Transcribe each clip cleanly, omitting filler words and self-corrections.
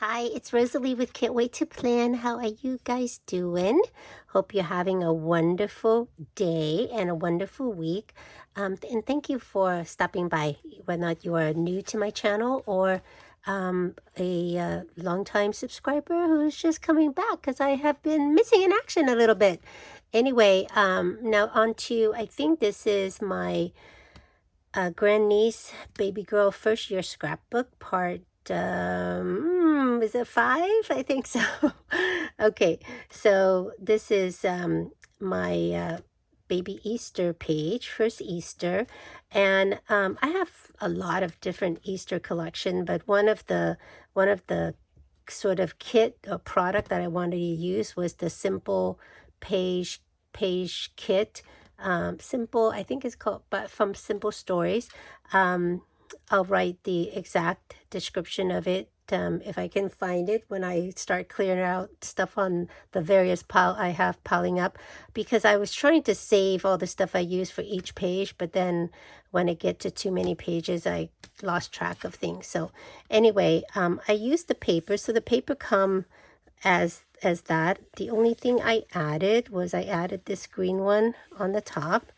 Hi, it's Rosalie with 𝘀𝗂𝗽𝗋𝗄𝗧. How are you guys doing? Hope you're having a wonderful day and a wonderful week. And thank you for stopping by, whether or not you are new to my channel or a longtime subscriber who's just coming back because I have been missing in action a little bit. Anyway, now on to, I think this is my grandniece, baby girl, first year scrapbook part. Is it 5? I think so. Okay, so this is my baby Easter page, first Easter, and I have a lot of different Easter collection, but one of the sort of kit or product that I wanted to use was the simple page kit. Simple, I think it's called, but from Simple Stories. I'll write the exact description of it if I can find it when I start clearing out stuff on the various pile I have piling up, because I was trying to save all the stuff I use for each page, but then when I get to too many pages I lost track of things. So anyway, I used the paper, so the paper come as that. The only thing I added was I added this green one on the top,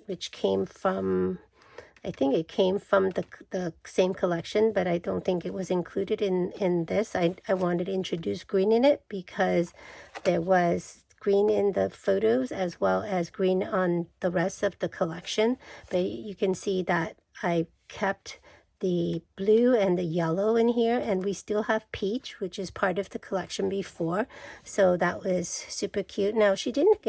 which came from, I think it came from the same collection, but I don't think it was included in this. I wanted to introduce green in it because there was green in the photos as well as green on the rest of the collection. But you can see that I kept the blue and the yellow in here, and we still have peach, which is part of the collection before, so that was super cute. Now she didn't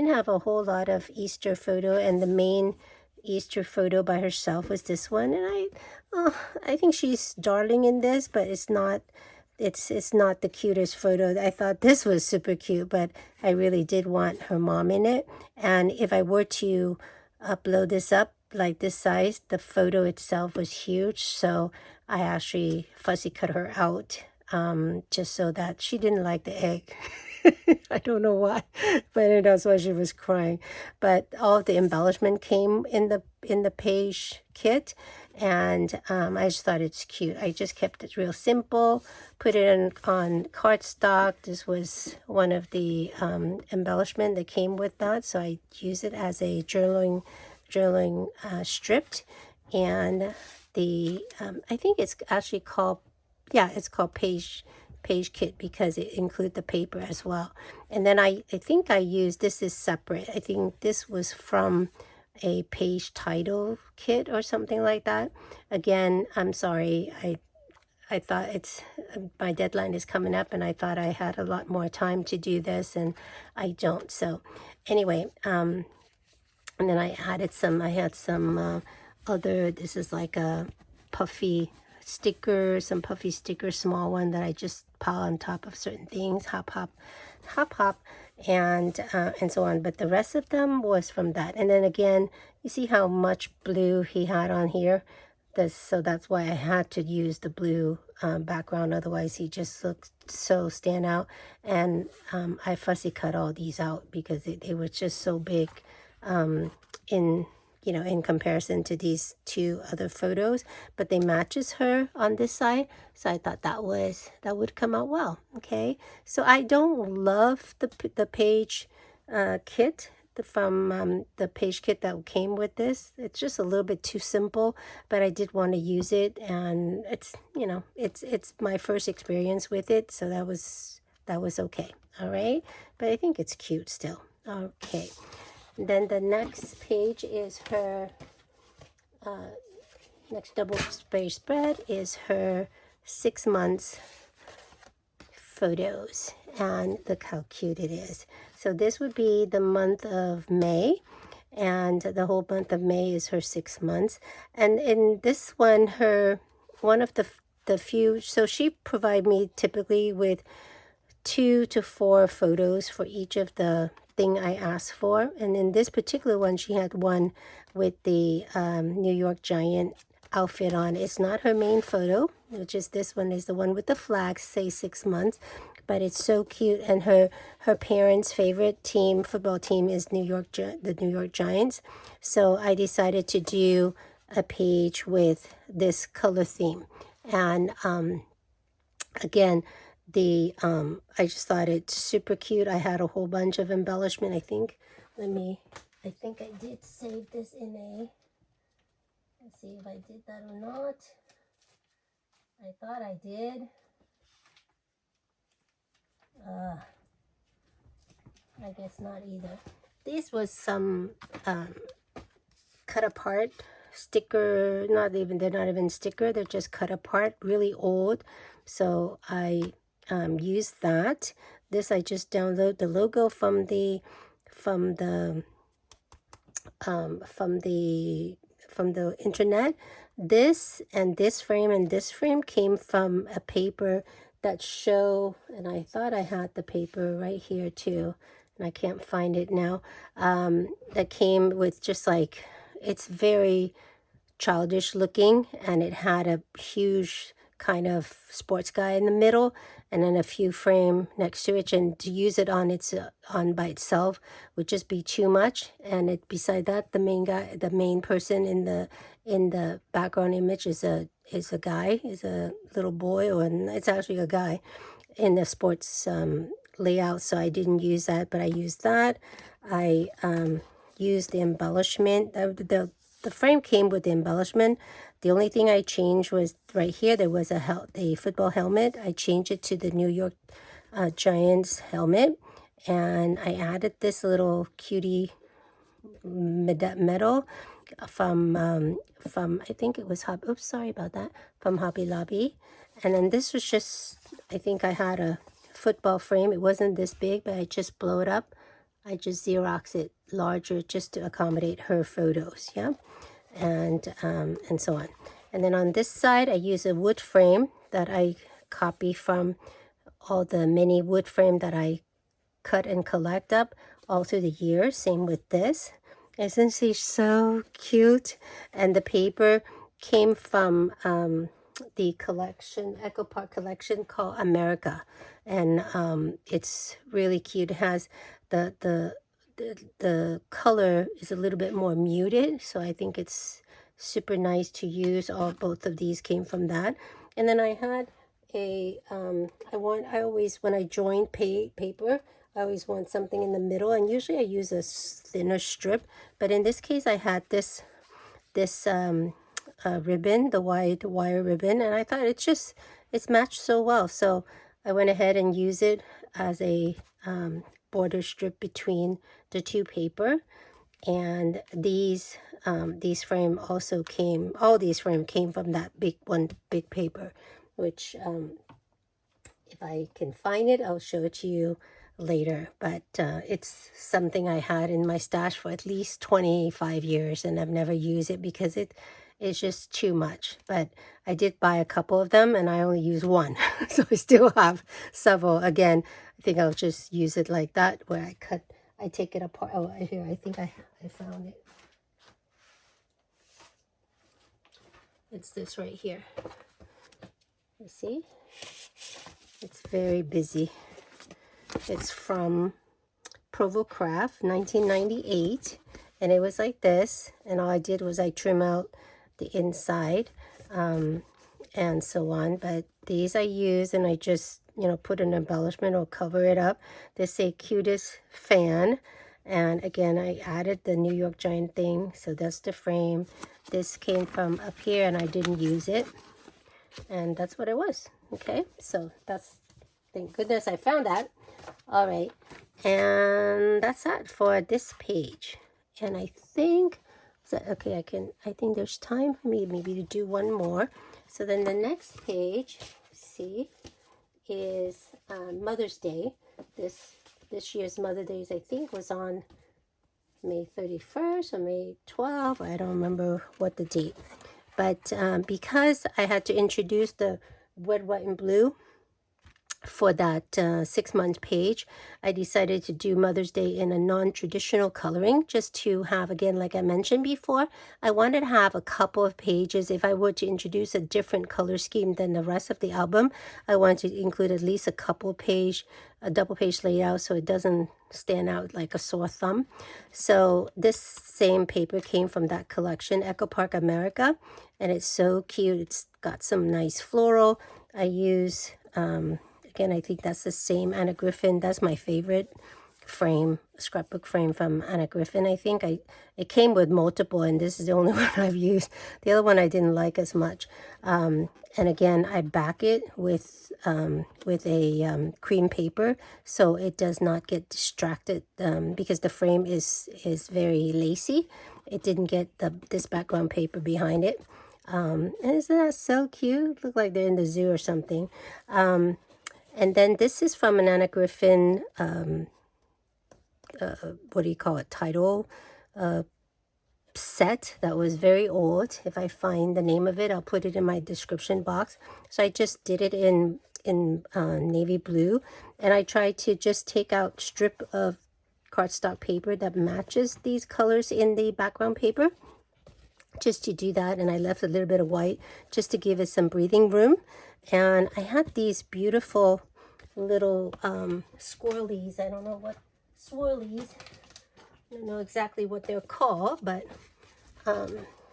have a whole lot of Easter photo, and the main Easter photo by herself was this one, and I think she's darling in this, but it's not the cutest photo. I thought this was super cute, but I really did want her mom in it. And if I were to blow this up like this size, the photo itself was huge, so I actually fussy cut her out, just so that she didn't like the egg. I don't know why, but that's why she was crying. But all of the embellishment came in the page kit, and I just thought it's cute. I just kept it real simple, put it on cardstock. This was one of the embellishment that came with that, so I use it as a journaling stripped. And the I think it's actually called, yeah, it's called page kit because it includes the paper as well. And then I think I used, this is separate, I think this was from a page title kit or something like that. Again, I'm sorry, I thought my deadline is coming up, and I thought I had a lot more time to do this, and I don't. So anyway, and then I had some other, this is like a puffy sticker, some puffy sticker, small one that I just pile on top of certain things, hop, and so on. But the rest of them was from that. And then again, you see how much blue he had on here. So that's why I had to use the blue background, otherwise he just looked so stand out. And I fussy cut all these out because it was just so big in comparison to these two other photos, but they matches her on this side, so I thought that would come out well. Okay, so I don't love the page kit from the page kit that came with this. It's just a little bit too simple, but I did want to use it, and it's it's my first experience with it, so that was okay. All right, but I think it's cute still. Okay. Then the next page is her, next double page spread is her 6 months photos, and look how cute it is. So this would be the month of May, and the whole month of May is her 6 months. And in this one, one of the few, so she provide me typically with 2 to 4 photos for each of the thing I asked for. And in this particular one, she had one with the New York Giant outfit on. It's not her main photo, which is this one, is the one with the flags, say 6 months, but it's so cute. And her parents' favorite team, football team, is the New York Giants. So I decided to do a page with this color theme. And Again, I just thought it's super cute. I had a whole bunch of embellishment. I think I did save this in a, let's see if I did that or not. I thought I did. I guess not either. This was some cut apart sticker, they're not even sticker, they're just cut apart, really old. So I used that. This I just download the logo from the internet. This and this frame came from a paper that show, and I thought I had the paper right here too, and I can't find it now. That came with just like, it's very childish looking, and it had a huge kind of sports guy in the middle, and then a few frame next to it, and to use it on by itself would just be too much. And beside that, the main person in the background image is a little boy, or it's actually a guy in the sports layout. So I didn't use that, but I used that. I used the embellishment. The frame came with the embellishment. The only thing I changed was right here, there was a football helmet. I changed it to the New York Giants helmet, and I added this little cutie medal from I think it was oops, sorry about that, from Hobby Lobby. And then this was just, I think I had a football frame. It wasn't this big, but I just blow it up. I just Xerox it larger just to accommodate her photos, yeah, and so on. And then on this side, I use a wood frame that I copy from all the mini wood frame that I cut and collect up all through the years. Same with this. Isn't she so cute? And the paper came from the collection, 𝘀𝗶𝗫 collection, called America, and it's really cute. It has the color is a little bit more muted, so I think it's super nice to use. Both of these came from that. And then I had a I always, when I join paper, I always want something in the middle, and usually I use a thinner strip, but in this case I had this ribbon, the wide wire ribbon, and I thought it's matched so well, so I went ahead and used it as a border strip between the two paper. And these frame also came, all these frame came from that big paper, which if I can find it, I'll show it to you later. But it's something I had in my stash for at least 25 years, and I've never used it because it's just too much. But I did buy a couple of them, and I only use one. So I still have several. Again, I think I'll just use it like that, where I take it apart. Oh, here, I think I found it. It's this right here. You see? It's very busy. It's from Provo Craft, 1998, and it was like this, and all I did was I trim out the inside and so on. But these I use, and I just, put an embellishment or cover it up. They say cutest fan, and again, I added the New York Giant thing, so that's the frame. This came from up here, and I didn't use it, and that's what it was. Okay, so that's, thank goodness I found that. All right, and that's that for this page. And I think, okay, I think there's time for me maybe to do one more. So then the next page, see, is Mother's Day. This year's Mother's Day, I think, was on May 31st or May 12th. I don't remember what the date. But because I had to introduce the red, white, and blue for that 6-month page, I decided to do Mother's Day in a non-traditional coloring, just to have, again, like I mentioned before, I wanted to have a couple of pages. If I were to introduce a different color scheme than the rest of the album, I wanted to include at least a double page layout, so it doesn't stand out like a sore thumb. So this same paper came from that collection, 𝘀𝗶𝗫 America, and it's so cute. It's got some nice floral. I use Again, I think that's the same Anna Griffin. That's my favorite frame, scrapbook frame from Anna Griffin. I think it came with multiple, and this is the only one I've used. The other one I didn't like as much. And again, I back it with a cream paper so it does not get distracted, because the frame is very lacy. It didn't get this background paper behind it. And isn't that so cute? Look like they're in the zoo or something. And then this is from an Anna Griffin, what do you call it, title set that was very old. If I find the name of it, I'll put it in my description box. So I just did it in navy blue, and I tried to just take out strip of cardstock paper that matches these colors in the background paper, just to do that. And I left a little bit of white just to give it some breathing room. And I had these beautiful little swirlies. I don't know what swirlies. I don't know exactly what they're called, but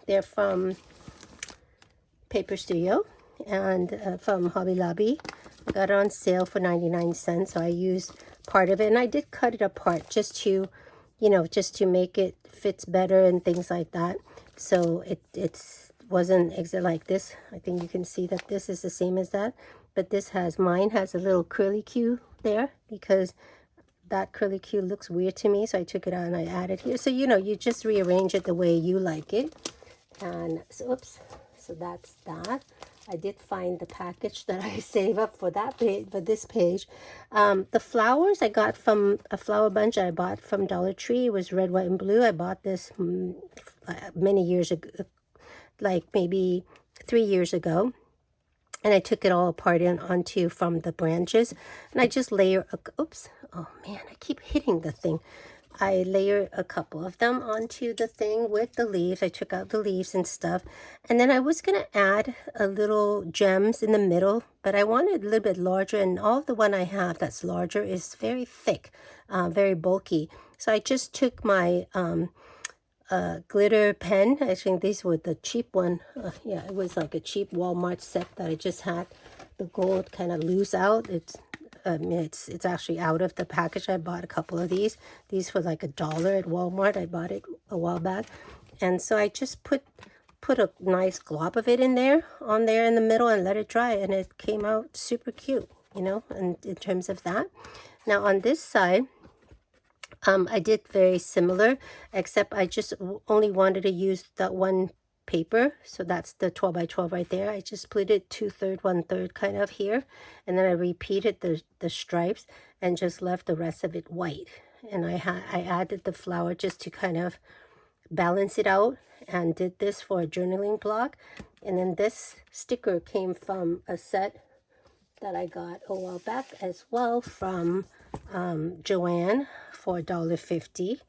they're from Paper Studio and from Hobby Lobby. I got it on sale for 99 cents, so I used part of it, and I did cut it apart just to, just to make it fits better and things like that. So it wasn't exactly like this. I think you can see that this is the same as that, but mine has a little 𝘀𝗂𝗽𝗃 there because that 𝘀𝗂𝗽𝗃 looks weird to me, so I took it out and I added here. So you just rearrange it the way you like it. And so, oops, so that's that. I did find the package that I save up for that page, for this page. The flowers I got from a flower bunch I bought from Dollar Tree. It was red, white, and blue. I bought this many years ago, like maybe 3 years ago. And I took it all apart onto from the branches, and I just layer oops, oh man, I keep hitting the thing. I layer a couple of them onto the thing with the leaves. I took out the leaves and stuff, and then I was gonna add a little gems in the middle, but I wanted a little bit larger, and all of the one I have that's larger is very thick, very bulky. So I just took my glitter pen. I think these were the cheap one. Yeah, it was like a cheap Walmart set that I just had the gold kind of loose out. It's actually out of the package. I bought a couple of these for like $1 at Walmart. I bought it a while back, and so I just put a nice glob of it in there in the middle and let it dry, and it came out super cute, and in terms of that. Now on this side, I did very similar, except I just only wanted to use that one paper. So that's the 12 by 12 right there. I just split it 2/3, 1/3 kind of here. And then I repeated the stripes and just left the rest of it white. And I added the flower just to kind of balance it out, and did this for a journaling block. And then this sticker came from a set that I got a while back as well from Joann for $1.50,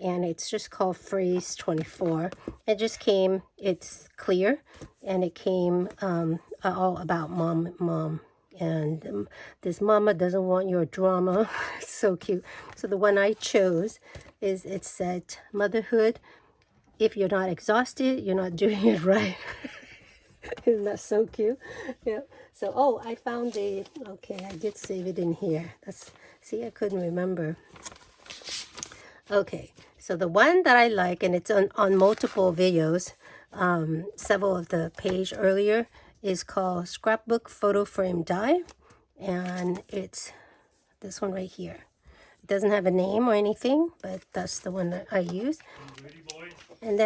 and it's just called Phrase 24. It just came, it's clear, and it came all about mom, and this mama doesn't want your drama. It's so cute. So the one I chose is, it said, motherhood, if you're not exhausted, you're not doing it right. Isn't that so cute? Yeah. So, oh, I found okay, I did save it in here. See, I couldn't remember. Okay, so the one that I like, and it's on multiple videos, several of the page earlier, is called Scrapbook Photo Frame Die, and it's this one right here. It doesn't have a name or anything, but that's the one that I use. And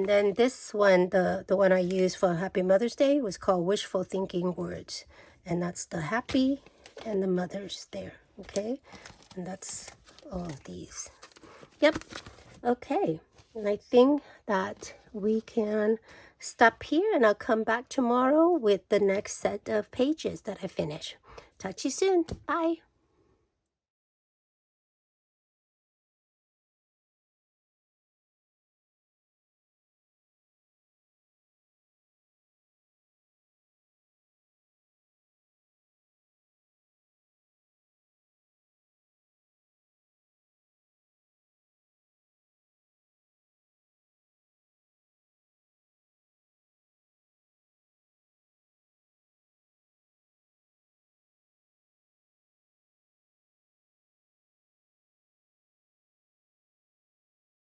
then this one, the one I used for Happy Mother's Day, was called Wishful Thinking Words. And that's the happy and the mothers there, okay? And that's all of these. Yep, okay. And I think that we can stop here, and I'll come back tomorrow with the next set of pages that I finish. Talk to you soon. Bye.